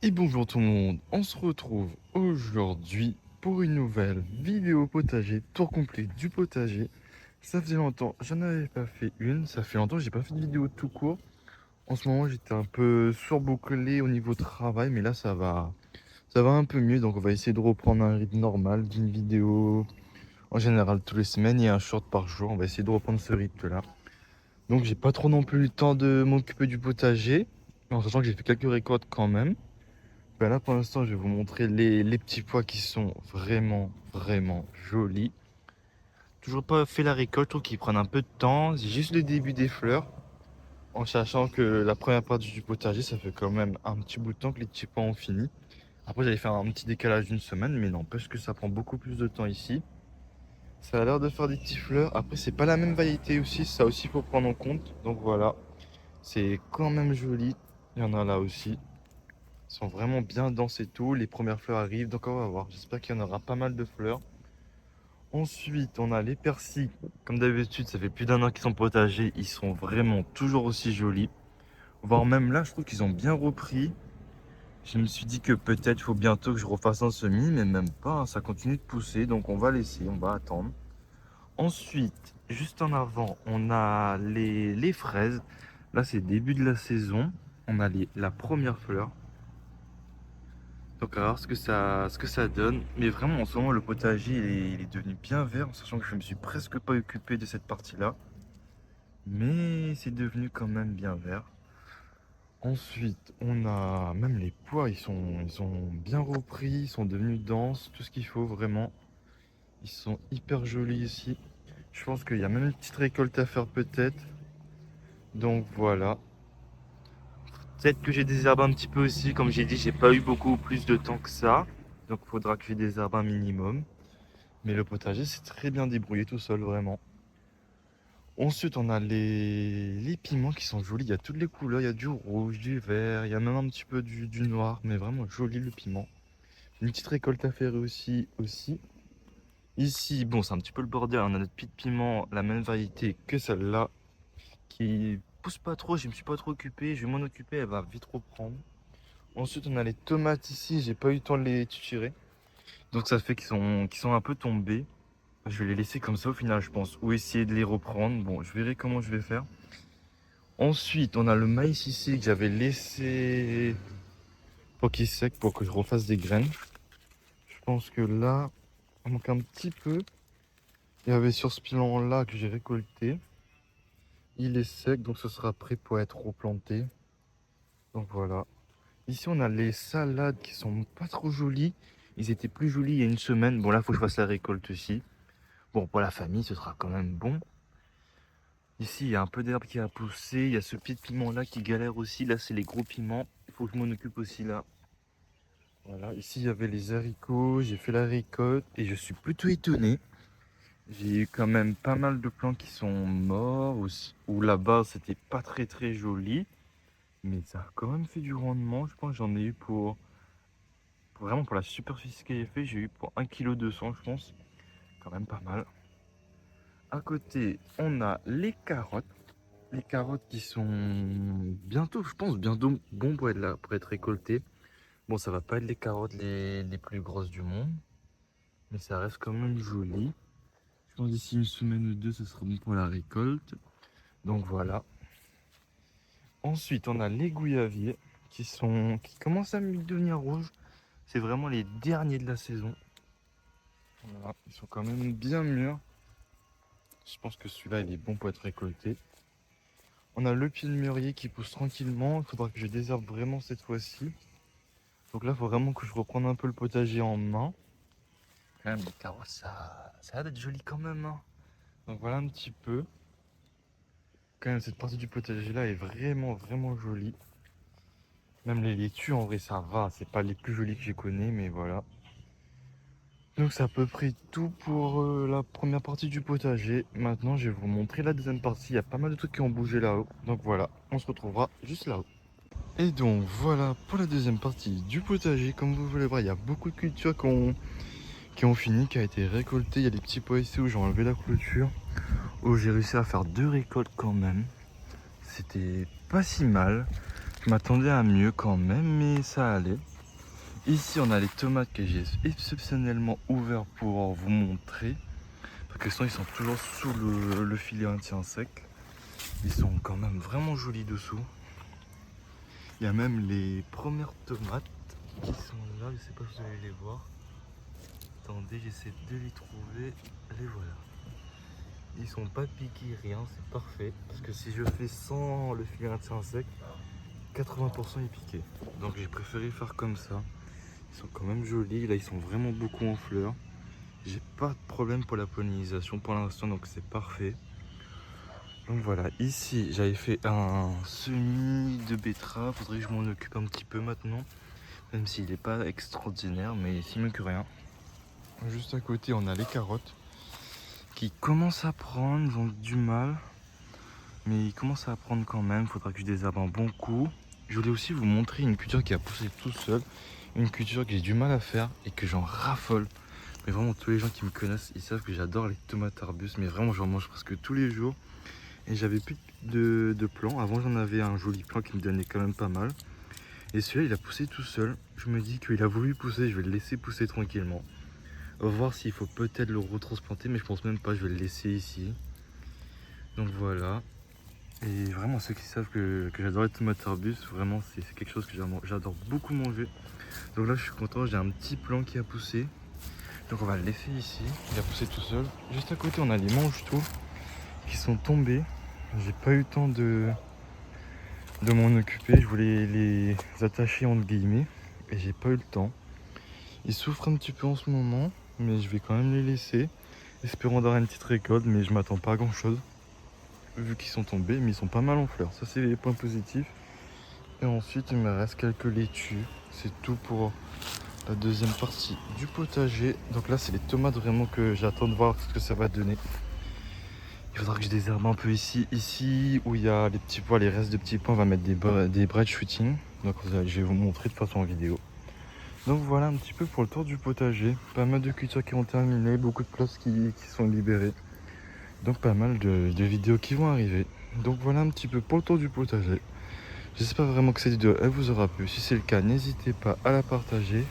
Et bonjour tout le monde, on se retrouve aujourd'hui pour une nouvelle vidéo potager, tour complet du potager. Ça faisait longtemps, j'en avais pas fait une, ça fait longtemps que j'ai pas fait de vidéo tout court. En ce moment j'étais un peu surbouclé au niveau travail, mais là ça va un peu mieux, donc on va essayer de reprendre un rythme normal d'une vidéo en général tous les semaines et un short par jour. On va essayer de reprendre ce rythme là. Donc j'ai pas trop non plus le temps de m'occuper du potager, en sachant que j'ai fait quelques récoltes quand même. Ben là, pour l'instant, je vais vous montrer les petits pois qui sont vraiment jolis. Toujours pas fait la récolte, je trouve qu'ils prennent un peu de temps. C'est juste le début des fleurs. En sachant que la première partie du potager, ça fait quand même un petit bout de temps que les petits pois ont fini. Après, j'allais faire un petit décalage d'une semaine, mais n'empêche que ça prend beaucoup plus de temps ici. Ça a l'air de faire des petits fleurs. Après, c'est pas la même variété aussi, ça aussi, il faut prendre en compte. Donc voilà, c'est quand même joli. Il y en a là aussi. Ils sont vraiment bien denses et tout. Les premières fleurs arrivent, donc on va voir. J'espère qu'il y en aura pas mal de fleurs. Ensuite, on a les persils. Comme d'habitude, ça fait plus d'un an qu'ils sont potagers. Ils sont vraiment toujours aussi jolis. Voire même là, je trouve qu'ils ont bien repris. Je me suis dit que peut-être il faut bientôt que je refasse un semis, mais même pas, hein. Ça continue de pousser, donc on va laisser, on va attendre. Ensuite, juste en avant, on a les fraises. Là, c'est le début de la saison. On a la première fleur. Donc à voir ce que ça donne. Mais vraiment en ce moment le potager il est devenu bien vert, en sachant que je me suis presque pas occupé de cette partie-là. Mais c'est devenu quand même bien vert. Ensuite, on a même les pois, ils sont bien repris, ils sont devenus denses, tout ce qu'il faut vraiment. Ils sont hyper jolis ici. Je pense qu'il y a même une petite récolte à faire peut-être. Donc voilà. Peut-être que j'ai désherbé un petit peu aussi, comme j'ai dit, j'ai pas eu beaucoup plus de temps que ça. Donc il faudra que je désherbe un minimum. Mais le potager, c'est très bien débrouillé tout seul, vraiment. Ensuite, on a les piments qui sont jolis. Il y a toutes les couleurs. Il y a du rouge, du vert. Il y a même un petit peu du noir. Mais vraiment joli le piment. Une petite récolte à faire aussi. Ici, bon, c'est un petit peu le bordel. On a notre pied de piment, la même variété que celle-là. Qui pousse pas trop. Je me suis pas trop occupé. Je vais m'en occuper. Elle va vite reprendre. Ensuite, on a les tomates ici. J'ai pas eu le temps de les tirer. Donc ça fait qu'ils sont un peu tombés. Je vais les laisser comme ça au final, je pense. Ou essayer de les reprendre. Bon, je verrai comment je vais faire. Ensuite, on a le maïs ici que j'avais laissé pour qu'il sec, pour que je refasse des graines. Je pense que là, il manque un petit peu. Il y avait sur ce pilon-là que j'ai récolté. Il est sec, donc ce sera prêt pour être replanté. Donc voilà. Ici, on a les salades qui sont pas trop jolies. Ils étaient plus jolis il y a une semaine. Bon, là, il faut que je fasse la récolte aussi. Bon, pour la famille, ce sera quand même bon. Ici, il y a un peu d'herbe qui a poussé. Il y a ce pied de piment là qui galère aussi. Là, c'est les gros piments. Il faut que je m'en occupe aussi là. Voilà, ici, il y avait les haricots. J'ai fait la récolte et je suis plutôt étonné. J'ai eu quand même pas mal de plants qui sont morts. Ou là-bas, c'était pas très joli. Mais ça a quand même fait du rendement. Je pense que j'en ai eu vraiment pour la superficie que j'ai fait. J'ai eu pour 1,2 kg, je pense. Quand même pas mal. À côté, on a les carottes. Les carottes qui sont bientôt, je pense, bientôt bon pour être là, pour être récoltées. Bon, ça va pas être les carottes les plus grosses du monde, mais ça reste quand même joli. Je pense d'ici une semaine ou deux, ce sera bon pour la récolte. Donc voilà. Ensuite, on a les gouyaviers qui commencent à devenir rouges. C'est vraiment les derniers de la saison. Voilà, ils sont quand même bien mûrs. Je pense que celui-là, il est bon pour être récolté. On a le pied de mûrier qui pousse tranquillement. Il faudra que je désherbe vraiment cette fois-ci. Donc là, il faut vraiment que je reprenne un peu le potager en main. Quand même, les carottes, ça a l'air d'être joli quand même, hein. Donc voilà un petit peu. Quand même, cette partie du potager là est vraiment jolie. Même les laitues, en vrai, ça va. C'est pas les plus jolis que j'ai connais, mais voilà. Donc c'est à peu près tout pour la première partie du potager. Maintenant, je vais vous montrer la deuxième partie. Il y a pas mal de trucs qui ont bougé là-haut. Donc voilà, on se retrouvera juste là-haut. Et donc voilà pour la deuxième partie du potager. Comme vous voulez voir, il y a beaucoup de cultures qui ont fini, qui a été récolté. Il y a des petits pois ici où j'ai enlevé la clôture, où j'ai réussi à faire deux récoltes quand même. C'était pas si mal. Je m'attendais à mieux quand même, mais ça allait. Ici, on a les tomates que j'ai exceptionnellement ouvertes pour vous montrer. Parce que sinon, ils sont toujours sous le filet anti-insecte. Ils sont quand même vraiment jolis dessous. Il y a même les premières tomates qui sont là. Je sais pas si vous allez les voir. Attendez, j'essaie de les trouver. Les voilà. Ils sont pas piqués, rien, c'est parfait. Parce que si je fais sans le filet anti-insecte, 80% est piqué. Donc j'ai préféré faire comme ça. Ils sont quand même jolis. Là, ils sont vraiment beaucoup en fleurs. J'ai pas de problème pour la pollinisation pour l'instant, donc c'est parfait. Donc voilà, ici j'avais fait un semis de betterave. Faudrait que je m'en occupe un petit peu maintenant. Même s'il n'est pas extraordinaire, mais c'est mieux que rien. Juste à côté, on a les carottes qui commencent à prendre, ils ont du mal. Mais ils commencent à prendre quand même, faudra que je désherbe un bon coup. Je voulais aussi vous montrer une culture qui a poussé tout seul. Une culture que j'ai du mal à faire et que j'en raffole. Mais vraiment, tous les gens qui me connaissent, ils savent que j'adore les tomates arbustes. Mais vraiment, j'en mange presque tous les jours. Et j'avais plus de plants. Avant, j'en avais un joli plant qui me donnait quand même pas mal. Et celui-là, il a poussé tout seul. Je me dis qu'il a voulu pousser, je vais le laisser pousser tranquillement. On va voir s'il faut peut-être le retransplanter, mais je pense même pas, je vais le laisser ici. Donc voilà. Et vraiment, ceux qui savent que j'adore les tomates arbustes, vraiment, c'est quelque chose que j'adore beaucoup manger. Donc là, je suis content, j'ai un petit plant qui a poussé. Donc on va le laisser ici, il a poussé tout seul. Juste à côté, on a les mange-tout qui sont tombés. J'ai pas eu le temps de m'en occuper. Je voulais les attacher entre guillemets et j'ai pas eu le temps. Ils souffrent un petit peu en ce moment, mais je vais quand même les laisser. Espérons d'avoir une petite récolte, mais je m'attends pas à grand chose. Vu qu'ils sont tombés, mais ils sont pas mal en fleurs. Ça, c'est les points positifs. Et ensuite, il me reste quelques laitues. C'est tout pour la deuxième partie du potager. Donc là, c'est les tomates vraiment que j'attends de voir ce que ça va donner. Il faudra que je désherbe un peu ici. Ici, où il y a les petits pois, les restes de petits pois, on va mettre des bread shooting. Donc je vais vous montrer de façon en vidéo. Donc voilà un petit peu pour le tour du potager. Pas mal de cultures qui ont terminé, beaucoup de places qui sont libérées. Donc pas mal de vidéos qui vont arriver. Donc voilà un petit peu pour le tour du potager. J'espère vraiment que cette vidéo elle vous aura plu. Si c'est le cas, n'hésitez pas à la partager,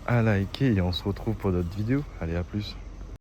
à liker et on se retrouve pour d'autres vidéos. Allez, à plus.